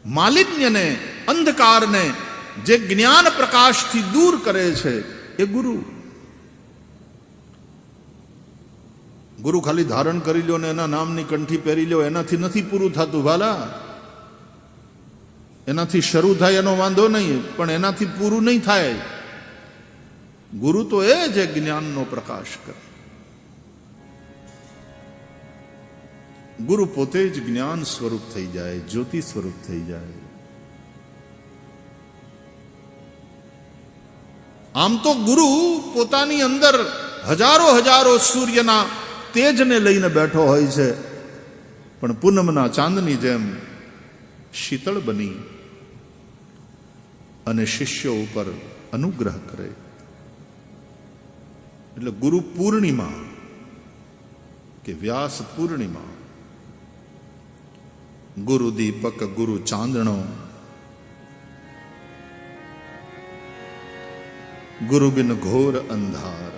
માલિન્યને, અંધકારને જે જ્ઞાન પ્રકાશથી દૂર કરે છે એ ગુરુ. ગુરુ ખાલી ધારણ કરી લો ને એના નામની કંઠી પહેરી લો એનાથી નથી પૂરું થતું ભાલા. એનાથી શરૂ થાય એનો વાંધો નહીં, પણ એનાથી પૂરું નહીં થાય. ગુરુ તો એ જે જ્ઞાનનો પ્રકાશ કરે. ગુરુ પોતે જ જ્ઞાન સ્વરૂપ થઈ જાય, જ્યોતિ સ્વરૂપ થઈ જાય. આમ તો ગુરુ પોતાની અંદર હજારો હજારો સૂર્યના તેજને લઈને બેઠો હોય છે, પણ પૂનમના ચાંદની જેમ શીતળ બની અને શિષ્યો ઉપર અનુગ્રહ કરે. એટલે ગુરુ પૂર્ણિમા કે વ્યાસ પૂર્ણિમા, ગુરુ દીપક ગુરુ ચાંદણો, ગુરુ બિન ઘોર અંધાર.